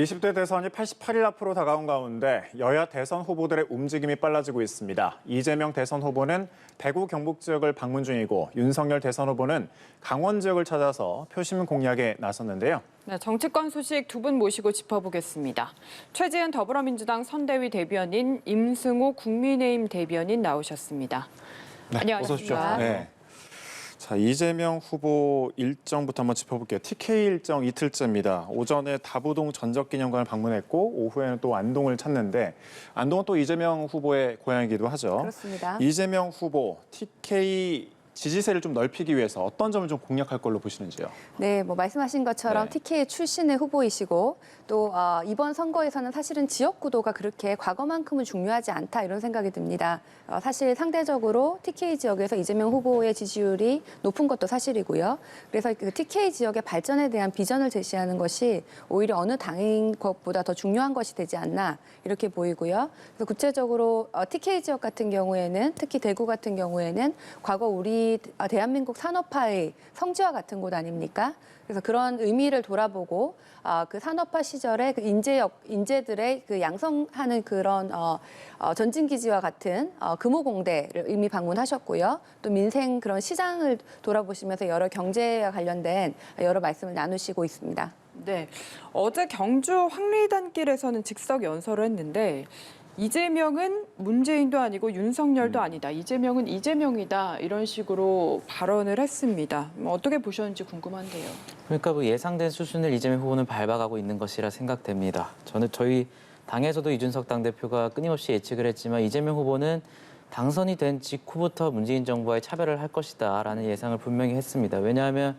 20대 대선이 88일 앞으로 다가온 가운데 여야 대선 후보들의 움직임이 빨라지고 있습니다. 이재명 대선 후보는 대구 경북 지역을 방문 중이고 윤석열 대선 후보는 강원 지역을 찾아서 표심 공략에 나섰는데요. 네, 정치권 소식 두 분 모시고 짚어보겠습니다. 최지은 더불어민주당 선대위 대변인, 임승호 국민의힘 대변인 나오셨습니다. 네, 안녕하십니까. 어서 오십시오. 네. 자, 이재명 후보 일정부터 한번 짚어볼게요. TK 일정 이틀째입니다. 오전에 다부동 전적기념관을 방문했고 오후에는 또 안동을 찾는데 안동은 또 이재명 후보의 고향이기도 하죠. 그렇습니다. 이재명 후보 TK 지지세를 좀 넓히기 위해서 어떤 점을 좀 공략할 걸로 보시는지요? 네, 말씀하신 것처럼 네. TK 출신의 후보이시고 또 이번 선거에서는 사실은 지역 구도가 그렇게 과거만큼은 중요하지 않다 이런 생각이 듭니다. 사실 상대적으로 TK 지역에서 이재명 후보의 지지율이 높은 것도 사실이고요. 그래서 그 TK 지역의 발전에 대한 비전을 제시하는 것이 오히려 어느 당인 것보다 더 중요한 것이 되지 않나 이렇게 보이고요. 그래서 구체적으로 TK 지역 같은 경우에는 특히 대구 같은 경우에는 과거 우리 대한민국 산업화의 성지와 같은 곳 아닙니까? 그래서 그런 의미를 돌아보고 그 산업화 시절에 그 인재들의 그 양성하는 그런 전진기지와 같은 금호공대를 이미 방문하셨고요. 또 민생 그런 시장을 돌아보시면서 여러 경제와 관련된 여러 말씀을 나누시고 있습니다. 네, 어제 경주 황리단길에서는 즉석 연설을 했는데 이재명은 문재인도 아니고 윤석열도 아니다. 이재명은 이재명이다. 이런 식으로 발언을 했습니다. 어떻게 보셨는지 궁금한데요. 그러니까 예상된 수준을 이재명 후보는 밟아가고 있는 것이라 생각됩니다. 저희 당에서도 이준석 당대표가 끊임없이 예측을 했지만 이재명 후보는 당선이 된 직후부터 문재인 정부와의 차별을 할 것이다라는 예상을 분명히 했습니다. 왜냐하면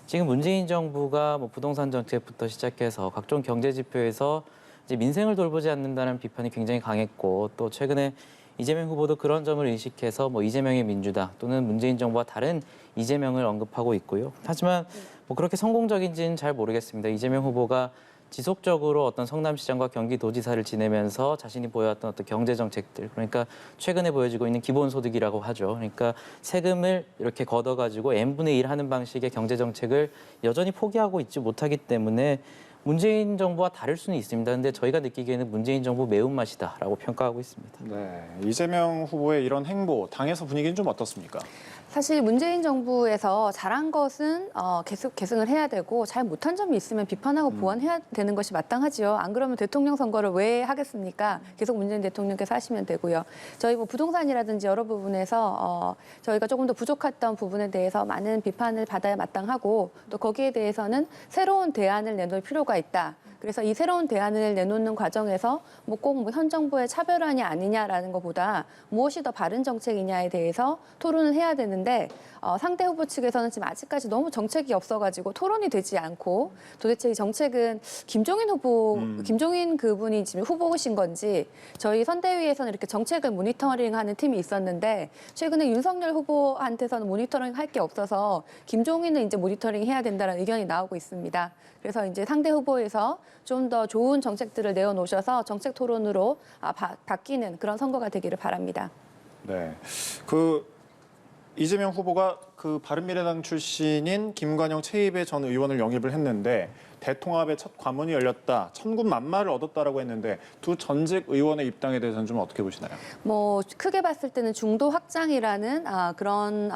지금 문재인 정부가 부동산 정책부터 시작해서 각종 경제 지표에서 이제 민생을 돌보지 않는다는 비판이 굉장히 강했고 또 최근에 이재명 후보도 그런 점을 의식해서 이재명의 민주당 또는 문재인 정부와 다른 이재명을 언급하고 있고요. 하지만 그렇게 성공적인지는 잘 모르겠습니다. 이재명 후보가 지속적으로 어떤 성남시장과 경기도지사를 지내면서 자신이 보여왔던 어떤 경제 정책들, 그러니까 최근에 보여지고 있는 기본소득이라고 하죠. 그러니까 세금을 이렇게 걷어가지고 n분의 1 하는 방식의 경제 정책을 여전히 포기하고 있지 못하기 때문에 문재인 정부와 다를 수는 있습니다. 그런데 저희가 느끼기에는 문재인 정부 매운맛이다라고 평가하고 있습니다. 네, 이재명 후보의 이런 행보, 당에서 분위기는 좀 어떻습니까? 사실 문재인 정부에서 잘한 것은 계속 계승을 해야 되고 잘 못한 점이 있으면 비판하고 보완해야 되는 것이 마땅하지요. 안 그러면 대통령 선거를 왜 하겠습니까? 계속 문재인 대통령께서 하시면 되고요. 저희 부동산이라든지 여러 부분에서 저희가 조금 더 부족했던 부분에 대해서 많은 비판을 받아야 마땅하고 또 거기에 대해서는 새로운 대안을 내놓을 필요가 있다. 그래서 이 새로운 대안을 내놓는 과정에서 꼭 현 정부의 차별안이 아니냐라는 것보다 무엇이 더 바른 정책이냐에 대해서 토론을 해야 되는데 상대 후보 측에서는 지금 아직까지 너무 정책이 없어가지고 토론이 되지 않고 도대체 이 정책은 김종인 후보, 김종인 그분이 지금 후보신 건지 저희 선대위에서는 이렇게 정책을 모니터링하는 팀이 있었는데 최근에 윤석열 후보한테서는 모니터링 할 게 없어서 김종인은 이제 모니터링 해야 된다는 의견이 나오고 있습니다. 그래서 이제 상대 후보에서 좀 더 좋은 정책들을 내어놓으셔서 정책 토론으로 바뀌는 그런 선거가 되기를 바랍니다. 네, 이재명 후보가 바른미래당 출신인 김관영 최입의 전 의원을 영입을 했는데 대통합의 첫 관문이 열렸다, 천군 만마를 얻었다라고 했는데 두 전직 의원의 입당에 대해서는 좀 어떻게 보시나요? 크게 봤을 때는 중도 확장이라는 그런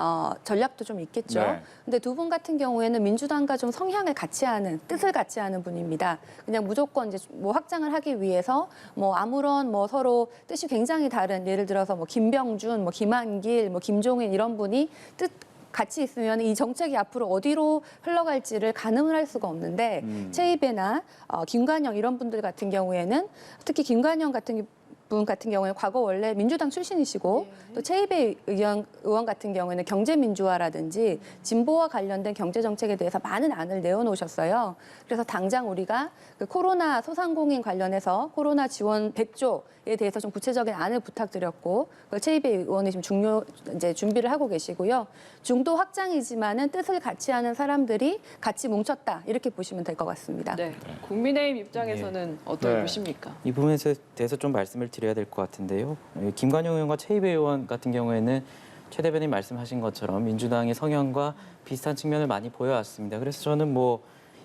전략도 좀 있겠죠. 네. 근데 두 분 같은 경우에는 민주당과 좀 성향을 같이 하는, 뜻을 같이 하는 분입니다. 그냥 무조건 이제 확장을 하기 위해서 아무런 서로 뜻이 굉장히 다른, 예를 들어서 김병준, 김한길, 김종인 이런 분이 같이 있으면 이 정책이 앞으로 어디로 흘러갈지를 가늠을 할 수가 없는데 최입배나 김관영 이런 분들 같은 경우에는 특히 김관영 같은 분 같은 경우에는 과거 원래 민주당 출신이시고 또 최입배 의원 같은 경우에는 경제민주화라든지 진보와 관련된 경제정책에 대해서 많은 안을 내어놓으셨어요. 그래서 당장 우리가 그 코로나 소상공인 관련해서 코로나 지원 100조에 대해서 좀 구체적인 안을 부탁드렸고 그걸 최입배 의원이 지금 이제 준비를 하고 계시고요. 중도 확장이지만은 뜻을 같이 하는 사람들이 같이 뭉쳤다 이렇게 보시면 될 것 같습니다. 네, 국민의힘 입장에서는 어떻게 보십니까? 이 부분에 대해서 좀 말씀을 드려야 될 것 같은데요. 김관영 의원과 최입배 의원 같은 경우에는 최 대변인 말씀하신 것처럼 민주당의 성향과 비슷한 측면을 많이 보여왔습니다. 그래서 저는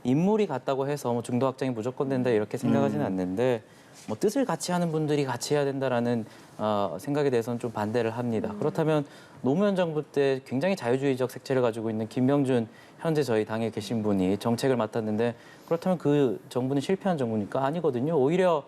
인물이 같다고 해서 뭐 중도 확장이 무조건 된다 이렇게 생각하지는 않는데 뭐 뜻을 같이 하는 분들이 같이 해야 된다라는 생각에 대해서는 좀 반대를 합니다. 그렇다면 노무현 정부 때 굉장히 자유주의적 색채를 가지고 있는 김명준 현재 저희 당에 계신 분이 정책을 맡았는데 그렇다면 그 정부는 실패한 정부니까 아니거든요. 오히려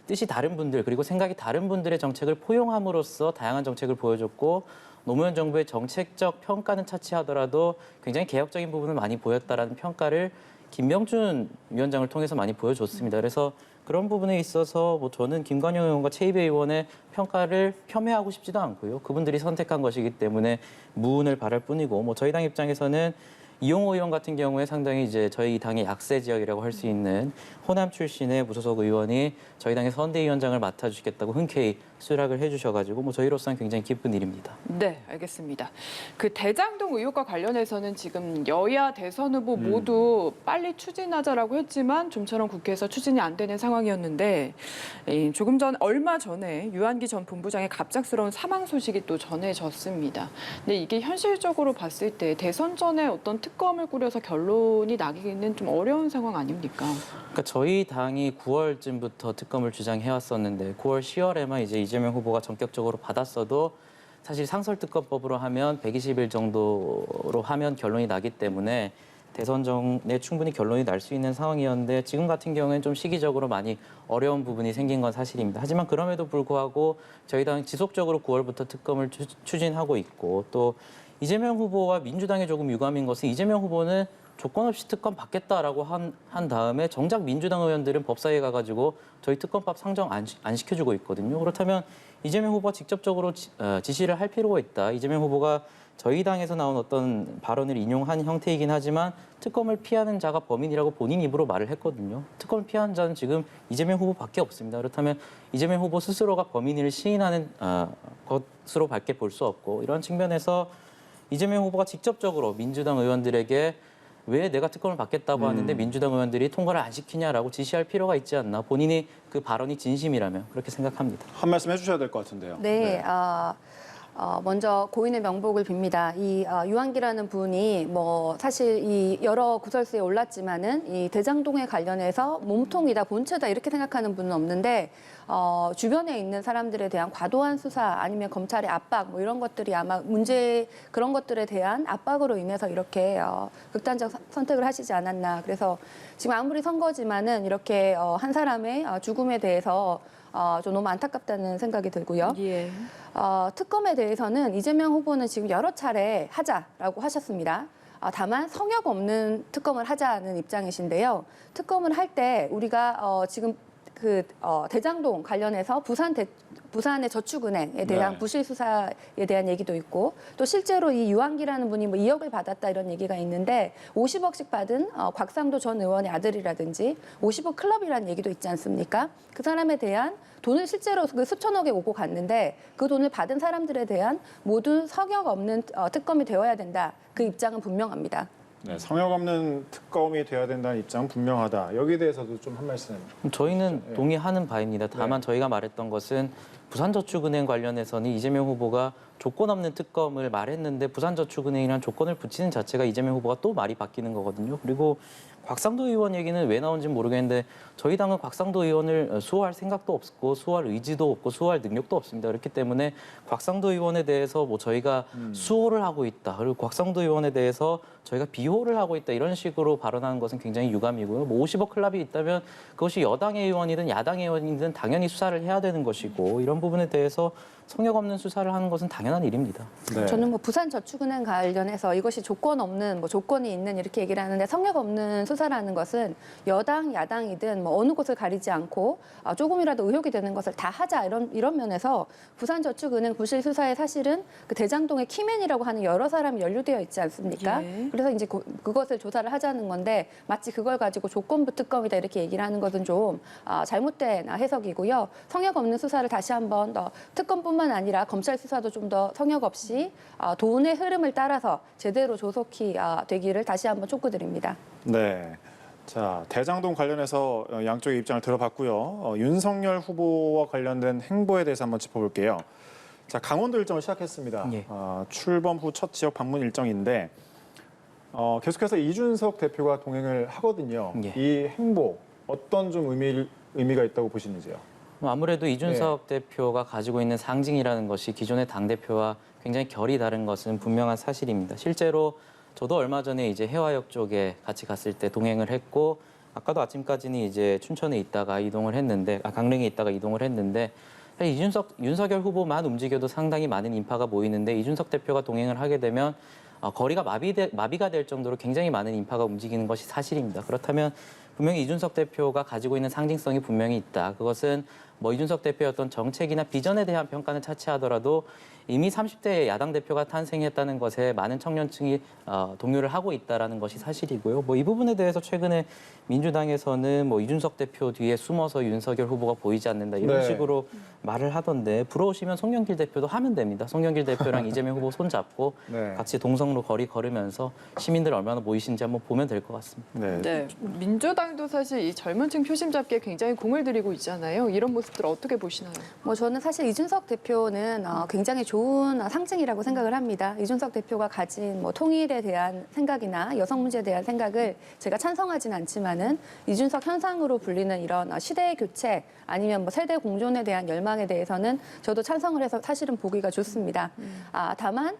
뜻이 다른 분들 그리고 생각이 다른 분들의 정책을 포용함으로써 다양한 정책을 보여줬고 노무현 정부의 정책적 평가는 차치하더라도 굉장히 개혁적인 부분을 많이 보였다라는 평가를 김명준 위원장을 통해서 많이 보여줬습니다. 그래서 그런 부분에 있어서 뭐 저는 김관영 의원과 최이배 의원의 평가를 폄훼하고 싶지도 않고요. 그분들이 선택한 것이기 때문에 무운을 바랄 뿐이고 뭐 저희 당 입장에서는 이용호 의원 같은 경우에 상당히 이제 저희 당의 약세 지역이라고 할 수 있는 호남 출신의 무소속 의원이 저희 당의 선대위원장을 맡아주시겠다고 흔쾌히 수락을 해주셔가지고 뭐 저희로서는 굉장히 기쁜 일입니다. 네, 알겠습니다. 그 대장동 의혹과 관련해서는 지금 여야 대선 후보 모두 빨리 추진하자라고 했지만 좀처럼 국회에서 추진이 안 되는 상황이었는데 조금 전 얼마 전에 유한기 전 본부장의 갑작스러운 사망 소식이 또 전해졌습니다. 근데 이게 현실적으로 봤을 때 대선 전에 어떤 특검을 꾸려서 결론이 나기는 좀 어려운 상황 아닙니까? 그러니까 저희 당이 9월쯤부터 특검을 주장해왔었는데 9월 10월에만 이제 이재명 후보가 전격적으로 받았어도 사실 상설특검법으로 하면 120일 정도로 하면 결론이 나기 때문에 대선 전에 충분히 결론이 날 수 있는 상황이었는데 지금 같은 경우에는 좀 시기적으로 많이 어려운 부분이 생긴 건 사실입니다. 하지만 그럼에도 불구하고 저희 당 지속적으로 9월부터 특검을 추진하고 있고 또 이재명 후보와 민주당에 조금 유감인 것은 이재명 후보는 조건 없이 특검 받겠다라고 한 다음에 정작 민주당 의원들은 법사위에 가가지고 저희 특검법 상정 안 시켜주고 있거든요. 그렇다면 이재명 후보가 직접적으로 지시를 할 필요가 있다. 이재명 후보가 저희 당에서 나온 어떤 발언을 인용한 형태이긴 하지만 특검을 피하는 자가 범인이라고 본인 입으로 말을 했거든요. 특검을 피하는 자는 지금 이재명 후보밖에 없습니다. 그렇다면 이재명 후보 스스로가 범인을 시인하는 것으로 밖에 볼 수 없고 이런 측면에서 이재명 후보가 직접적으로 민주당 의원들에게 왜 내가 특검을 받겠다고 하는데 민주당 의원들이 통과를 안 시키냐라고 지시할 필요가 있지 않나. 본인이 그 발언이 진심이라면 그렇게 생각합니다. 한 말씀 해주셔야 될 것 같은데요. 네. 먼저 고인의 명복을 빕니다. 이 유한기라는 분이 뭐 사실 이 여러 구설수에 올랐지만은 이 대장동에 관련해서 몸통이다, 본체다 이렇게 생각하는 분은 없는데 주변에 있는 사람들에 대한 과도한 수사 아니면 검찰의 압박 뭐 이런 것들이 아마 그런 것들에 대한 압박으로 인해서 이렇게 극단적 선택을 하시지 않았나. 그래서 지금 아무리 선거지만은 이렇게 한 사람의 죽음에 대해서 좀 너무 안타깝다는 생각이 들고요. 예. 특검에 대해서는 이재명 후보는 지금 여러 차례 하자라고 하셨습니다. 다만 성역 없는 특검을 하자는 입장이신데요. 특검을 할 때 우리가 지금 대장동 관련해서 부산의 저축은행에 대한 네. 부실 수사에 대한 얘기도 있고 또 실제로 이 유한기라는 분이 뭐 2억을 받았다 이런 얘기가 있는데 50억씩 받은 곽상도 전 의원의 아들이라든지 50억 클럽이라는 얘기도 있지 않습니까? 그 사람에 대한 돈을 실제로 그 수천억에 오고 갔는데 그 돈을 받은 사람들에 대한 모든 성역 없는 특검이 되어야 된다. 그 입장은 분명합니다. 네, 성역 없는 특검이 돼야 된다는 입장은 분명하다. 여기에 대해서도 좀 한 말씀. 저희는 네. 동의하는 바입니다. 다만 저희가 말했던 것은 부산저축은행 관련해서는 이재명 후보가 조건 없는 특검을 말했는데 부산저축은행이라는 조건을 붙이는 자체가 이재명 후보가 또 말이 바뀌는 거거든요. 그리고 곽상도 의원 얘기는 왜 나온지는 모르겠는데 저희 당은 곽상도 의원을 수호할 생각도 없고 수호할 의지도 없고 수호할 능력도 없습니다. 그렇기 때문에 곽상도 의원에 대해서 뭐 저희가 수호를 하고 있다. 그리고 곽상도 의원에 대해서 저희가 비호를 하고 있다. 이런 식으로 발언하는 것은 굉장히 유감이고요. 뭐 50억 클럽이 있다면 그것이 여당의 의원이든 야당의 의원이든 당연히 수사를 해야 되는 것이고 이런 부분에 대해서 성역 없는 수사를 하는 것은 당연한 일입니다. 네. 저는 뭐 부산저축은행 관련해서 이것이 조건 없는 뭐 조건이 있는 이렇게 얘기를 하는데 성역 없는 수사라는 것은 여당 야당이든 뭐 어느 곳을 가리지 않고 조금이라도 의혹이 되는 것을 다 하자 이런 면에서 부산저축은행 부실 수사에 사실은 그 대장동의 키맨이라고 하는 여러 사람이 연루되어 있지 않습니까? 예. 그래서 이제 그것을 조사를 하자는 건데 마치 그걸 가지고 조건부 특검이다 이렇게 얘기를 하는 것은 좀 잘못된 해석이고요. 성역 없는 수사를 다시 한번 더 특검뿐만 아니라 검찰 수사도 좀 더 성역 없이 돈의 흐름을 따라서 제대로 조속히 되기를 다시 한번 촉구드립니다. 네. 자, 대장동 관련해서 양쪽의 입장을 들어봤고요. 윤석열 후보와 관련된 행보에 대해서 한번 짚어볼게요. 자, 강원도 일정을 시작했습니다. 예. 출범 후 첫 지역 방문 일정인데 계속해서 이준석 대표가 동행을 하거든요. 예. 이 행보 어떤 좀 의미가 있다고 보시는지요? 아무래도 이준석 네. 대표가 가지고 있는 상징이라는 것이 기존의 당대표와 굉장히 결이 다른 것은 분명한 사실입니다. 실제로 저도 얼마 전에 이제 해화역 쪽에 같이 갔을 때 동행을 했고, 아까도 아침까지는 이제 춘천에 있다가 이동을 했는데, 강릉에 있다가 이동을 했는데, 사실 윤석열 후보만 움직여도 상당히 많은 인파가 모이는데, 이준석 대표가 동행을 하게 되면 거리가 마비가 될 정도로 굉장히 많은 인파가 움직이는 것이 사실입니다. 그렇다면 분명히 이준석 대표가 가지고 있는 상징성이 분명히 있다. 그것은 뭐 이준석 대표의 어떤 정책이나 비전에 대한 평가는 차치하더라도 이미 30대 야당 대표가 탄생했다는 것에 많은 청년층이 동요를 하고 있다는 것이 사실이고요. 뭐 이 부분에 대해서 최근에 민주당에서는 뭐 이준석 대표 뒤에 숨어서 윤석열 후보가 보이지 않는다 이런 네. 식으로 말을 하던데, 부러우시면 송영길 대표도 하면 됩니다. 송영길 대표랑 이재명 후보 손잡고 네. 같이 동성로 거리 걸으면서 시민들 얼마나 모이신지 한번 보면 될 것 같습니다. 네. 네, 민주당도 사실 이 젊은층 표심 잡기에 굉장히 공을 들이고 있잖아요. 이런 모습들 어떻게 보시나요? 뭐 저는 사실 이준석 대표는 굉장히 좋은 상징이라고 생각을 합니다. 이준석 대표가 가진 뭐 통일에 대한 생각이나 여성 문제에 대한 생각을 제가 찬성하진 않지만은 이준석 현상으로 불리는 이런 시대의 교체 아니면 뭐 세대 공존에 대한 열망에 대해서는 저도 찬성을 해서 사실은 보기가 좋습니다. 다만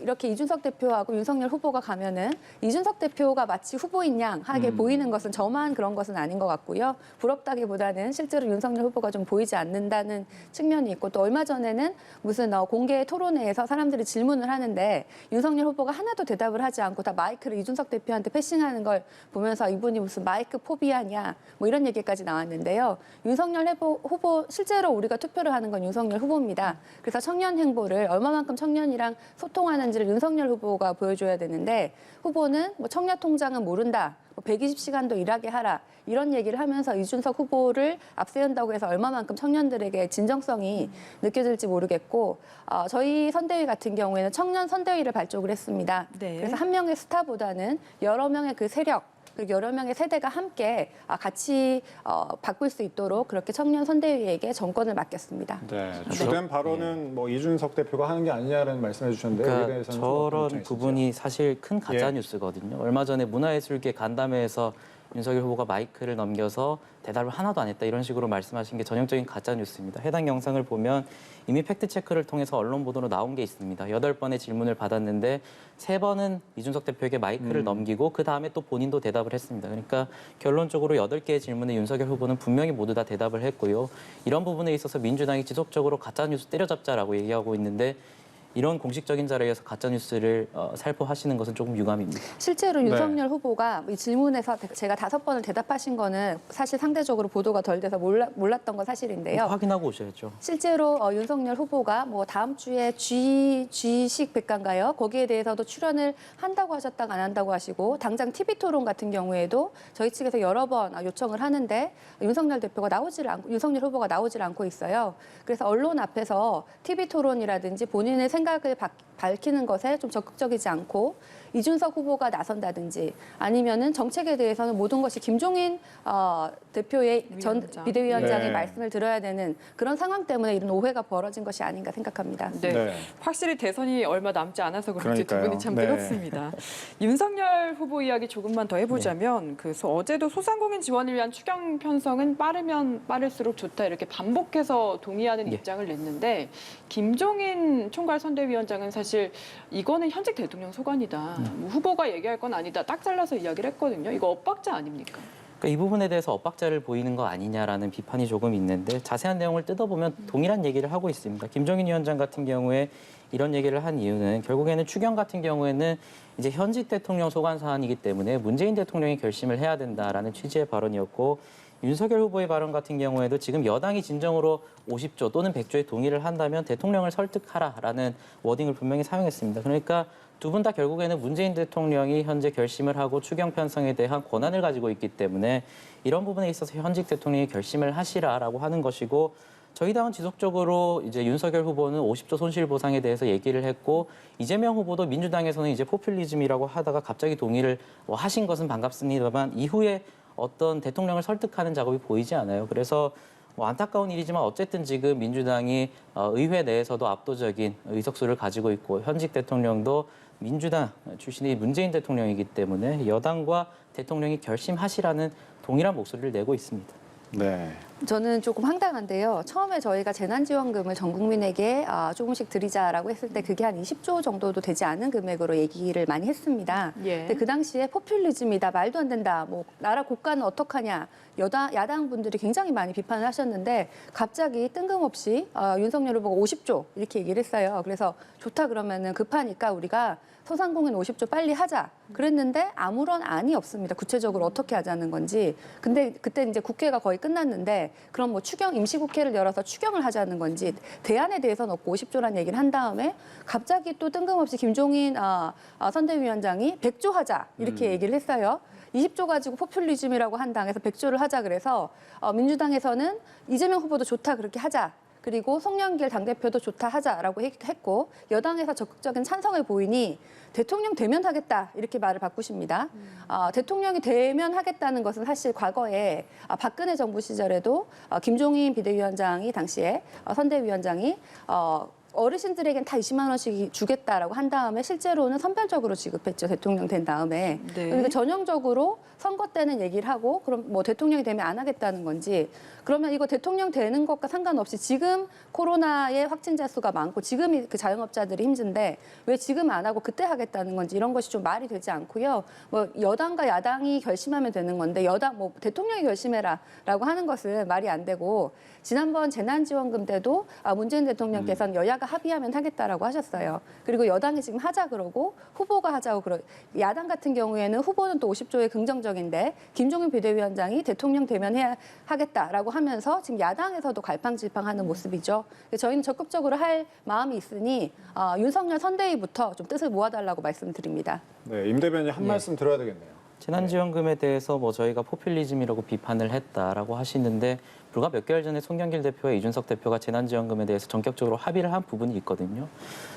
이렇게 이준석 대표하고 윤석열 후보가 가면은 이준석 대표가 마치 후보인 양하게 보이는 것은 저만 그런 것은 아닌 것 같고요. 부럽다기보다는 실제로 윤석열 후보가 좀 보이지 않는다는 측면이 있고, 또 얼마 전에는 무슨 공개 토론회에서 사람들이 질문을 하는데 윤석열 후보가 하나도 대답을 하지 않고 다 마이크를 이준석 대표한테 패싱하는 걸 보면서 이분이 무슨 마이크 포비아냐 뭐 이런 얘기까지 나왔는데요. 윤석열 후보 실제로 우리가 투표를 하는 건 윤석열 후보입니다. 그래서 청년 행보를 얼마만큼 청년이랑 소통하는 지를 윤석열 후보가 보여줘야 되는데, 후보는 뭐 청년 통장은 모른다, 뭐 120시간도 일하게 하라 이런 얘기를 하면서 이준석 후보를 앞세운다고 해서 얼마만큼 청년들에게 진정성이 느껴질지 모르겠고, 저희 선대위 같은 경우에는 청년 선대위를 발족을 했습니다. 네. 그래서 한 명의 스타보다는 여러 명의 그 세력, 그리고 여러 명의 세대가 함께 같이 바꿀 수 있도록 그렇게 청년 선대위에게 정권을 맡겼습니다. 네. 주된 발언은 뭐 이준석 대표가 하는 게 아니냐라는 말씀해 주셨는데 여기에 그러니까 대해서는 좀 어떤 저런 입장이신지요? 부분이 사실 큰 가짜 예. 뉴스거든요. 얼마 전에 문화예술계 간담회에서 윤석열 후보가 마이크를 넘겨서 대답을 하나도 안 했다 이런 식으로 말씀하신 게 전형적인 가짜 뉴스입니다. 해당 영상을 보면 이미 팩트 체크를 통해서 언론 보도로 나온 게 있습니다. 8번의 질문을 받았는데 3번은 이준석 대표에게 마이크를 넘기고 그 다음에 또 본인도 대답을 했습니다. 그러니까 결론적으로 8개의 질문에 윤석열 후보는 분명히 모두 다 대답을 했고요. 이런 부분에 있어서 민주당이 지속적으로 가짜 뉴스 때려잡자라고 얘기하고 있는데, 이런 공식적인 자리에서 가짜 뉴스를 살포하시는 것은 조금 유감입니다. 실제로 네. 윤석열 후보가 이 질문에서 제가 5번을 대답하신 거는 사실 상대적으로 보도가 덜 돼서 몰랐던 건 사실인데요. 확인하고 오셔야죠. 실제로 윤석열 후보가 뭐 다음 주에 G식 백과인가요? 거기에 대해서도 출연을 한다고 하셨다가 안 한다고 하시고, 당장 TV 토론 같은 경우에도 저희 측에서 여러 번 요청을 하는데 윤석열 후보가 나오질 않고 있어요. 그래서 언론 앞에서 TV 토론이라든지 본인의 생각을 밝히는 것에 좀 적극적이지 않고, 이준석 후보가 나선다든지 아니면은 정책에 대해서는 모든 것이 김종인 대표의 전 위원장. 비대위원장의 네. 말씀을 들어야 되는 그런 상황 때문에 이런 오해가 벌어진 것이 아닌가 생각합니다. 네. 네. 확실히 대선이 얼마 남지 않아서 그런지 두 그러니까요. 분이 참 네. 뜨겁습니다. 윤석열 후보 이야기 조금만 더 해보자면 어제도 소상공인 지원을 위한 추경 편성은 빠르면 빠를수록 좋다 이렇게 반복해서 동의하는 예. 입장을 냈는데, 김종인 총괄선대위원장은 사실 이거는 현직 대통령 소관이다. 뭐 후보가 얘기할 건 아니다. 딱 잘라서 이야기를 했거든요. 이거 엇박자 아닙니까? 그러니까 이 부분에 대해서 엇박자를 보이는 거 아니냐라는 비판이 조금 있는데, 자세한 내용을 뜯어보면 동일한 얘기를 하고 있습니다. 김종인 위원장 같은 경우에 이런 얘기를 한 이유는 결국에는 추경 같은 경우에는 이제 현직 대통령 소관 사안이기 때문에 문재인 대통령이 결심을 해야 된다라는 취지의 발언이었고, 윤석열 후보의 발언 같은 경우에도 지금 여당이 진정으로 50조 또는 100조에 동의를 한다면 대통령을 설득하라라는 워딩을 분명히 사용했습니다. 그러니까 두 분 다 결국에는 문재인 대통령이 현재 결심을 하고 추경 편성에 대한 권한을 가지고 있기 때문에 이런 부분에 있어서 현직 대통령이 결심을 하시라라고 하는 것이고, 저희 당은 지속적으로 이제 윤석열 후보는 50조 손실 보상에 대해서 얘기를 했고, 이재명 후보도 민주당에서는 이제 포퓰리즘이라고 하다가 갑자기 동의를 하신 것은 반갑습니다만 이후에 어떤 대통령을 설득하는 작업이 보이지 않아요. 그래서 안타까운 일이지만 어쨌든 지금 민주당이 의회 내에서도 압도적인 의석수를 가지고 있고, 현직 대통령도 민주당 출신의 문재인 대통령이기 때문에 여당과 대통령이 결심하시라는 동일한 목소리를 내고 있습니다. 네. 저는 조금 황당한데요. 처음에 저희가 재난지원금을 전 국민에게 조금씩 드리자라고 했을 때 그게 한 20조 정도도 되지 않은 금액으로 얘기를 많이 했습니다. 예. 근데 그 당시에 포퓰리즘이다, 말도 안 된다, 뭐 나라 고가는 어떡하냐, 야당 분들이 굉장히 많이 비판을 하셨는데 갑자기 뜬금없이 윤석열 후보가 50조 이렇게 얘기를 했어요. 그래서 좋다 그러면은 급하니까 우리가 소상공인 50조 빨리 하자. 그랬는데 아무런 안이 없습니다. 구체적으로 어떻게 하자는 건지. 근데 그때 이제 국회가 거의 끝났는데 그럼 뭐 임시국회를 열어서 추경을 하자는 건지 대안에 대해서는 없고 50조라는 얘기를 한 다음에 갑자기 또 뜬금없이 김종인 선대위원장이 100조 하자 이렇게 얘기를 했어요. 20조 가지고 포퓰리즘이라고 한 당에서 100조를 하자 그래서 민주당에서는 이재명 후보도 좋다 그렇게 하자. 그리고 송영길 당대표도 좋다 하자라고 했고 여당에서 적극적인 찬성을 보이니 대통령 되면 하겠다 이렇게 말을 바꾸십니다. 대통령이 되면 하겠다는 것은 사실 과거에 박근혜 정부 시절에도 김종인 비대위원장이 당시에 선대위원장이 어르신들에겐 다 20만 원씩 주겠다라고 한 다음에 실제로는 선별적으로 지급했죠. 대통령 된 다음에. 네. 그러니까 전형적으로 선거 때는 얘기를 하고 그럼 뭐 대통령이 되면 안 하겠다는 건지 그러면 이거 대통령 되는 것과 상관없이 지금 코로나의 확진자 수가 많고 지금 그 자영업자들이 힘든데 왜 지금 안 하고 그때 하겠다는 건지 이런 것이 좀 말이 되지 않고요. 뭐 여당과 야당이 결심하면 되는 건데 여당 뭐 대통령이 결심해라라고 하는 것은 말이 안 되고 지난번 재난지원금 때도 문재인 대통령께서는 여야가 합의하면 하겠다라고 하셨어요. 그리고 여당이 지금 하자 그러고 후보가 하자고 야당 같은 경우에는 후보는 또 50조에 긍정적인데 김종인 비대위원장이 대통령 되면 하겠다라고 하면서 지금 야당에서도 갈팡질팡하는 모습이죠. 저희는 적극적으로 할 마음이 있으니 윤석열 선대위부터 좀 뜻을 모아달라고 말씀드립니다. 네, 임 대변인 한 예. 말씀 들어야 되겠네요. 재난지원금에 대해서 뭐 저희가 포퓰리즘이라고 비판을 했다라고 하시는데 불과 몇 개월 전에 송영길 대표와 이준석 대표가 재난지원금에 대해서 전격적으로 합의를 한 부분이 있거든요.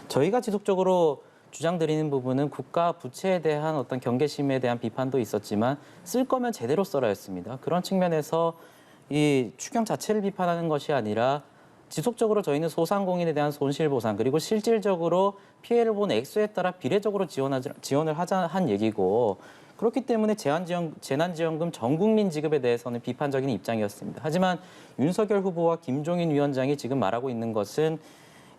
저희가 지속적으로 주장드리는 부분은 국가 부채에 대한 어떤 경계심에 대한 비판도 있었지만 쓸 거면 제대로 써라였습니다. 그런 측면에서 이 추경 자체를 비판하는 것이 아니라 지속적으로 저희는 소상공인에 대한 손실보상 그리고 실질적으로 피해를 본 액수에 따라 비례적으로 지원을 하자 한 얘기고 그렇기 때문에 재난지원금 전 국민 지급에 대해서는 비판적인 입장이었습니다. 하지만 윤석열 후보와 김종인 위원장이 지금 말하고 있는 것은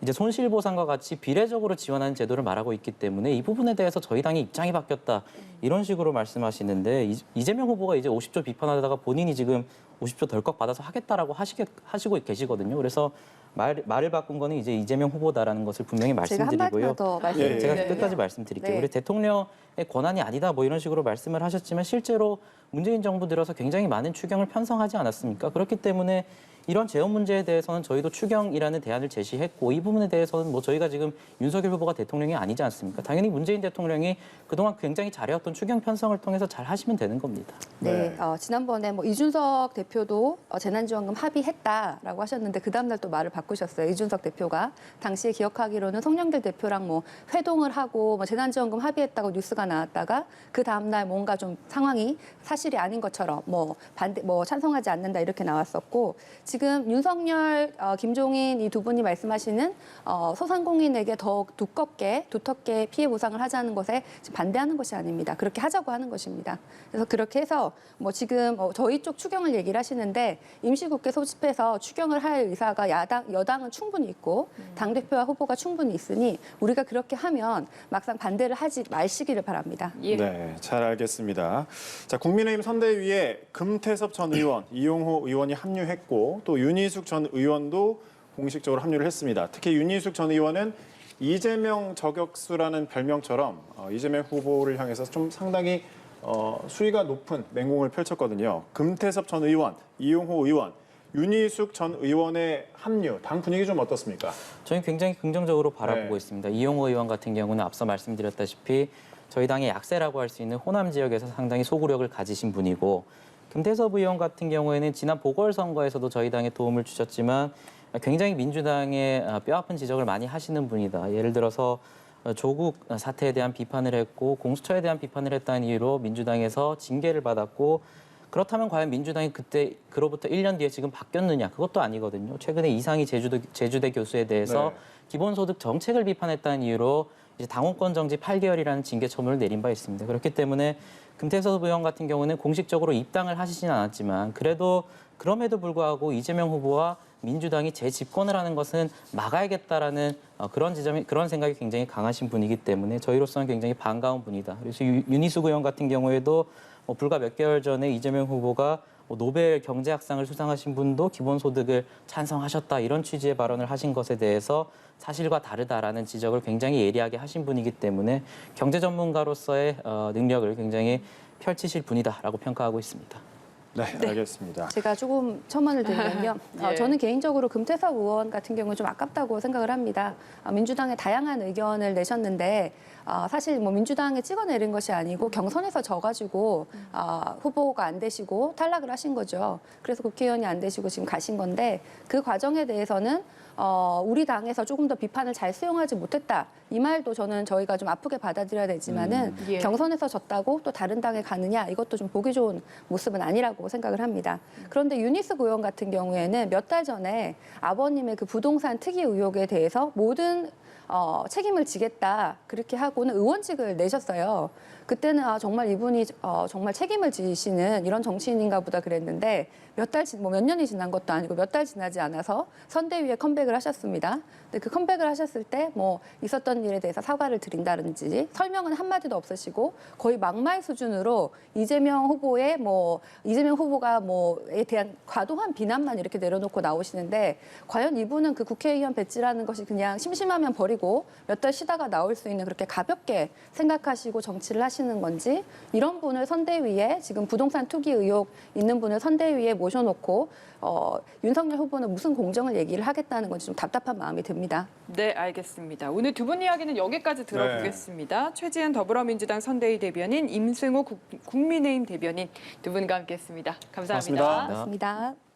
이제 손실보상과 같이 비례적으로 지원하는 제도를 말하고 있기 때문에 이 부분에 대해서 저희 당의 입장이 바뀌었다 이런 식으로 말씀하시는데 이재명 후보가 이제 50조 비판하다가 본인이 지금 50조 덜컥 받아서 하겠다라고 하시고 계시거든요. 그래서 말을 바꾼 거는 이제 이재명 후보다라는 것을 분명히 제가 한 말씀드리고요. 마디만 더 말씀드릴게요. 제가 네. 끝까지 말씀드릴게요. 네. 우리 대통령의 권한이 아니다 뭐 이런 식으로 말씀을 하셨지만 실제로 문재인 정부 들어서 굉장히 많은 추경을 편성하지 않았습니까? 그렇기 때문에 이런 재원 문제에 대해서는 저희도 추경이라는 대안을 제시했고 이 부분에 대해서는 뭐 저희가 지금 윤석열 후보가 대통령이 아니지 않습니까? 당연히 문재인 대통령이 그동안 굉장히 잘해왔던 추경 편성을 통해서 잘 하시면 되는 겁니다. 네, 지난번에 뭐 이준석 대표도 재난지원금 합의했다라고 하셨는데 그 다음날 또 말을 바꾸셨어요. 이준석 대표가 당시에 기억하기로는 송영길 대표랑 뭐 회동을 하고 뭐 재난지원금 합의했다고 뉴스가 나왔다가 그 다음날 뭔가 좀 상황이 사실이 아닌 것처럼 뭐 찬성하지 않는다 이렇게 나왔었고 지금 윤석열, 김종인 이 두 분이 말씀하시는 소상공인에게 더 두텁게 피해 보상을 하자는 것에 반대하는 것이 아닙니다. 그렇게 하자고 하는 것입니다. 그래서 그렇게 해서 뭐 지금 저희 쪽 추경을 얘기를 하시는데 임시국회 소집해서 추경을 할 의사가 여당은 충분히 있고 당대표와 후보가 충분히 있으니 우리가 그렇게 하면 막상 반대를 하지 마시기를 바랍니다. 예. 네, 잘 알겠습니다. 자, 국민의힘 선대위에 금태섭 전 의원, 이용호 의원이 합류했고 또 윤희숙 전 의원도 공식적으로 합류를 했습니다. 특히 윤희숙 전 의원은 이재명 저격수라는 별명처럼 이재명 후보를 향해서 좀 상당히 수위가 높은 맹공을 펼쳤거든요. 금태섭 전 의원, 이용호 의원, 윤희숙 전 의원의 합류, 당 분위기 좀 어떻습니까? 저희는 굉장히 긍정적으로 바라보고 네. 있습니다. 이용호 의원 같은 경우는 앞서 말씀드렸다시피 저희 당의 약세라고 할 수 있는 호남 지역에서 상당히 소구력을 가지신 분이고 금태섭 의원 같은 경우에는 지난 보궐선거에서도 저희 당에 도움을 주셨지만 굉장히 민주당의 뼈아픈 지적을 많이 하시는 분이다. 예를 들어서 조국 사태에 대한 비판을 했고 공수처에 대한 비판을 했다는 이유로 민주당에서 징계를 받았고 그렇다면 과연 민주당이 그로부터 1년 뒤에 지금 바뀌었느냐? 그것도 아니거든요. 최근에 이상희 제주대 교수에 대해서 네. 기본소득 정책을 비판했다는 이유로 이제 당원권 정지 8개월이라는 징계 처분을 내린 바 있습니다. 그렇기 때문에 금태섭 의원 같은 경우는 공식적으로 입당을 하시진 않았지만 그럼에도 불구하고 이재명 후보와 민주당이 재집권을 하는 것은 막아야겠다라는 그런 생각이 굉장히 강하신 분이기 때문에 저희로서는 굉장히 반가운 분이다. 그래서 윤희숙 의원 같은 경우에도 불과 몇 개월 전에 이재명 후보가 노벨 경제학상을 수상하신 분도 기본소득을 찬성하셨다 이런 취지의 발언을 하신 것에 대해서 사실과 다르다라는 지적을 굉장히 예리하게 하신 분이기 때문에 경제 전문가로서의 능력을 굉장히 펼치실 분이다라고 평가하고 있습니다. 네, 알겠습니다. 제가 조금 첨언을 드리면요. 예. 저는 개인적으로 금태섭 의원 같은 경우는 좀 아깝다고 생각을 합니다. 민주당에 다양한 의견을 내셨는데 사실 뭐 민주당에 찍어내린 것이 아니고 경선에서 져가지고 후보가 안 되시고 탈락을 하신 거죠. 그래서 국회의원이 안 되시고 지금 가신 건데 그 과정에 대해서는 우리 당에서 조금 더 비판을 잘 수용하지 못했다. 이 말도 저희가 좀 아프게 받아들여야 되지만은 예. 경선에서 졌다고 또 다른 당에 가느냐 이것도 좀 보기 좋은 모습은 아니라고 생각을 합니다. 그런데 윤희숙 의원 같은 경우에는 몇 달 전에 아버님의 그 부동산 특이 의혹에 대해서 모든 책임을 지겠다 그렇게 하고는 의원직을 내셨어요. 그때는 정말 이분이 정말 책임을 지시는 이런 정치인인가 보다 그랬는데 몇 년이 지난 것도 아니고 몇 달 지나지 않아서 선대위에 컴백을 하셨습니다. 근데 그 컴백을 하셨을 때 뭐 있었던 일에 대해서 사과를 드린다든지 설명은 한마디도 없으시고 거의 막말 수준으로 이재명 후보가 뭐에 대한 과도한 비난만 이렇게 내려놓고 나오시는데 과연 이분은 그 국회의원 배지라는 것이 그냥 심심하면 버리고 몇 달 쉬다가 나올 수 있는 그렇게 가볍게 생각하시고 정치를 하시는 건지 이런 분을 선대위에 지금 부동산 투기 의혹 있는 분을 선대위에 모셔놓고 윤석열 후보는 무슨 공정을 얘기를 하겠다는 건지 좀 답답한 마음이 듭니다. 네, 알겠습니다. 오늘 두 분 이야기는 여기까지 들어보겠습니다. 최지은 더불어민주당 선대위 대변인, 임승우 국민의힘 대변인 두 분과 함께했습니다. 감사합니다. 고맙습니다. 고맙습니다.